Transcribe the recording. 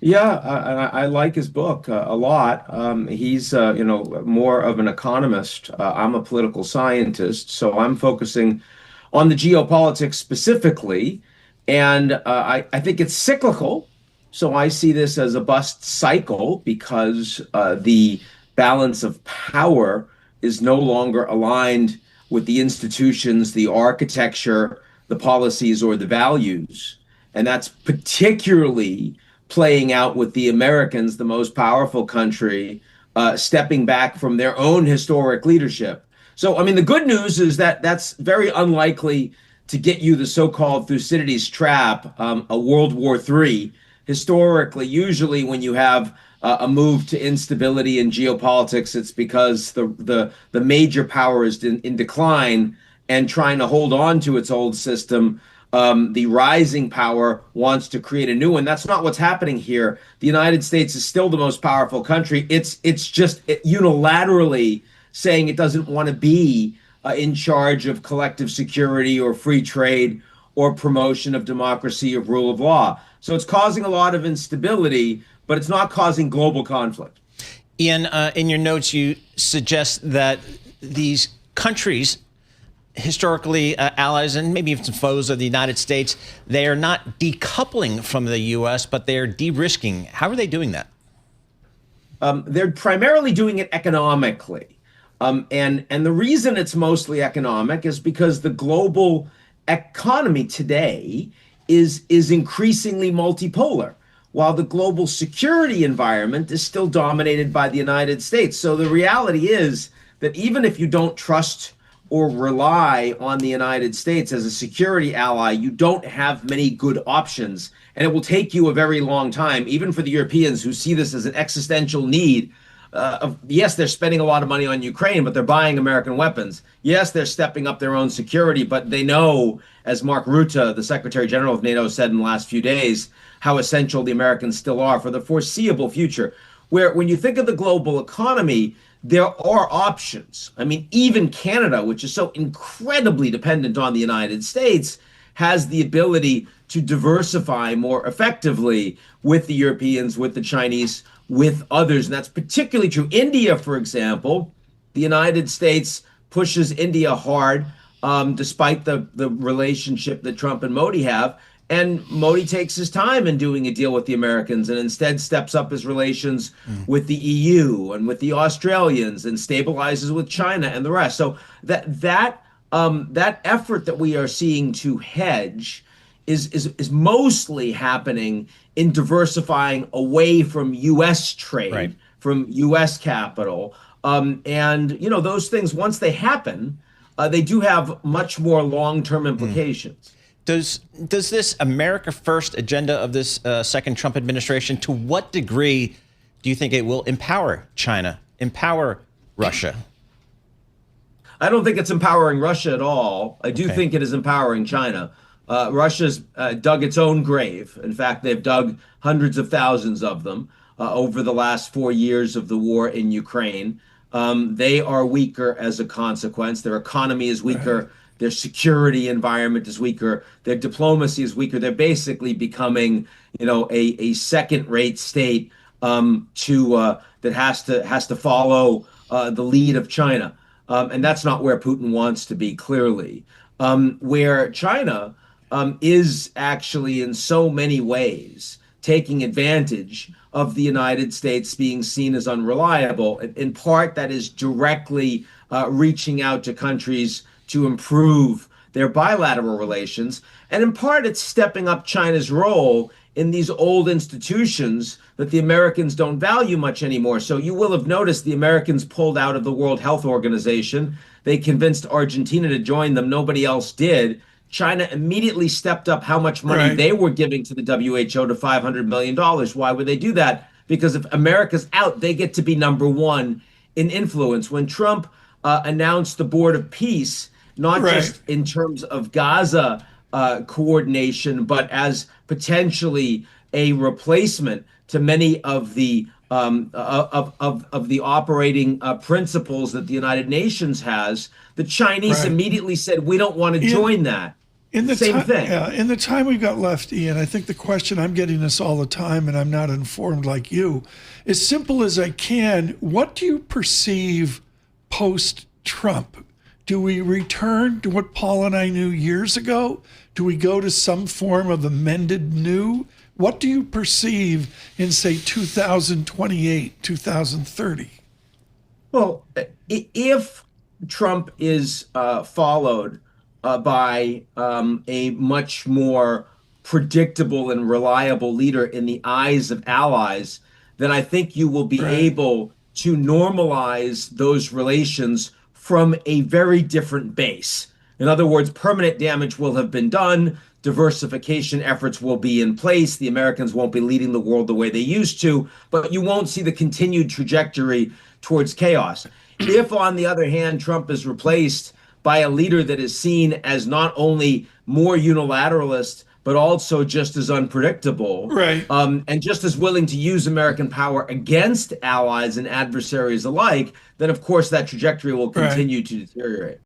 Yeah, I like his book a lot. He's more of an economist. I'm a political scientist, so I'm focusing on the geopolitics specifically, and I think it's cyclical. So I see this as a bust cycle because the balance of power is no longer aligned with the institutions, the architecture, the policies, or the values, and that's particularly playing out with the Americans, the most powerful country, stepping back from their own historic leadership. So, I mean, the good news is that that's very unlikely to get you the so-called Thucydides trap, a World War III. Historically, usually when you have a move to instability in geopolitics, it's because the major power is in decline and trying to hold on to its old system. The rising power wants to create a new one. That's not what's happening here. The United States is still the most powerful country. It's just unilaterally saying it doesn't want to be in charge of collective security or free trade or promotion of democracy or rule of law. So it's causing a lot of instability, but it's not causing global conflict. Ian, in your notes, you suggest that these countries, historically allies and maybe even foes of the United States, they are not decoupling from the U.S., but they are de-risking. How are they doing that? They're primarily doing it economically. And the reason it's mostly economic is because the global economy today is increasingly multipolar, while the global security environment is still dominated by the United States. So the reality is that even if you don't trust or rely on the United States as a security ally, you don't have many good options. And it will take you a very long time, even for the Europeans who see this as an existential need. Yes, they're spending a lot of money on Ukraine, but they're buying American weapons. Yes, they're stepping up their own security, but they know, as Mark Rutte, the Secretary General of NATO, said in the last few days, how essential the Americans still are for the foreseeable future. Where when you think of the global economy, there are options. I mean, even Canada, which is so incredibly dependent on the United States, has the ability to diversify more effectively with the Europeans, with the Chinese, with others. And that's particularly true. India, for example, the United States pushes India hard, despite the relationship that Trump and Modi have. And Modi takes his time in doing a deal with the Americans and instead steps up his relations with the EU and with the Australians and stabilizes with China and the rest. So that effort that we are seeing to hedge is mostly happening in diversifying away from U.S. trade, Right. from U.S. capital. And those things, once they happen, they do have much more long-term implications. Does this America First agenda of this second Trump administration, to what degree do you think it will empower China, empower Russia? I don't think it's empowering Russia at all. I do Okay. think it is empowering China. Russia's dug its own grave. In fact, they've dug hundreds of thousands of them over the last 4 years of the war in Ukraine. They are weaker as a consequence. Their economy is weaker. Their security environment is weaker. Their diplomacy is weaker. They're basically becoming, a second-rate state that has to follow the lead of China. And that's not where Putin wants to be, clearly. Where China is actually, in so many ways, taking advantage of the United States being seen as unreliable. In part, that is directly reaching out to countries to improve their bilateral relations. And in part, it's stepping up China's role in these old institutions that the Americans don't value much anymore. So you will have noticed the Americans pulled out of the World Health Organization. They convinced Argentina to join them. Nobody else did. China immediately stepped up how much money they were giving to the WHO, to $500 million. Why would they do that? Because if America's out, they get to be number one in influence. When Trump announced the Board of Peace, not just in terms of Gaza coordination, but as potentially a replacement to many of the operating principles that the United Nations has, the Chinese immediately said, "We don't want to join that." Same thing. Yeah, in the time we've got left, Ian, I think the question, I'm getting this all the time and I'm not informed like you. As simple as I can, what do you perceive post-Trump? Do we return to what Paul and I knew years ago? Do we go to some form of amended new? What do you perceive in, say, 2028, 2030? Well, if Trump is followed by a much more predictable and reliable leader in the eyes of allies, then I think you will be Right, able to normalize those relations from a very different base. In other words, permanent damage will have been done. Diversification efforts will be in place. The Americans won't be leading the world the way they used to, but you won't see the continued trajectory towards chaos. If, on the other hand, Trump is replaced by a leader that is seen as not only more unilateralist, but also just as unpredictable, right, and just as willing to use American power against allies and adversaries alike, then of course that trajectory will right. continue to deteriorate.